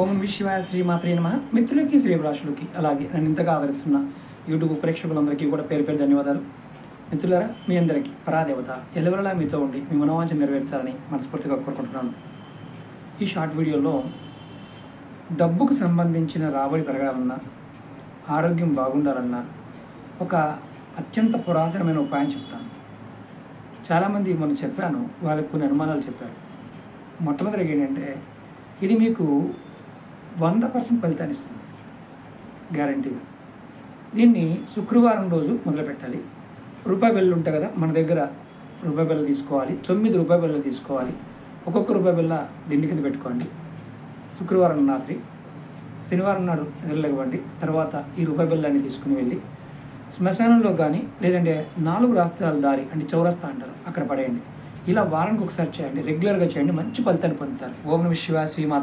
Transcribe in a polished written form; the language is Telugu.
ఓం నమః శివాయ శ్రీమాత్రే నమః. మిత్రులకి శ్రీభిలాషులకి అలాగే నన్ను ఇంతగా ఆదరిస్తున్న యూట్యూబ్ ప్రేక్షకులందరికీ కూడా పేరు పేరు ధన్యవాదాలు. మిత్రులారా, మీ అందరికీ పరాదేవత ఎల్లవెల్లలా మీతో ఉండి మీ మనోవాంఛ నెరవేర్చాలని మనస్ఫూర్తిగా కోరుకుంటున్నాను. ఈ షార్ట్ వీడియోలో డబ్బుకు సంబంధించిన రాబడి పెరగాలన్నా, ఆరోగ్యం బాగుండాలన్నా ఒక అత్యంత పురాతనమైన ఉపాయం చెప్తాను. చాలామంది మనం చెప్పాను, వాళ్ళకు కొన్ని అనుమానాలు చెప్పారు. మొట్టమొదటిగా ఏంటంటే, ఇది మీకు 100% ఫలితాన్ని ఇస్తుంది, గ్యారంటీగా. దీన్ని శుక్రవారం రోజు మొదలు పెట్టాలి. రూపాయి బిళ్ళలు ఉంటాయి కదా, మన దగ్గర రూపాయి బిళ్ళలు తీసుకోవాలి. 9 రూపాయి బిళ్ళలు తీసుకోవాలి. ఒక్కొక్క రూపాయి బిళ్ళ దిండి కింద పెట్టుకోండి. శుక్రవారం రాత్రి, శనివారం నాడు నిద్రలేవండి. తర్వాత ఈ రూపాయి బిళ్ళని తీసుకుని వెళ్ళి శ్మశానంలో కానీ, లేదంటే 4 రాష్ట్రాల దారి అంటే చౌరస్తా అంటారు, అక్కడ పడేయండి. ఇలా వారానికి ఒకసారి చేయండి, రెగ్యులర్గా చేయండి, మంచి ఫలితాన్ని పొందుతారు. ఓం నమః శివాయ శ్రీమాత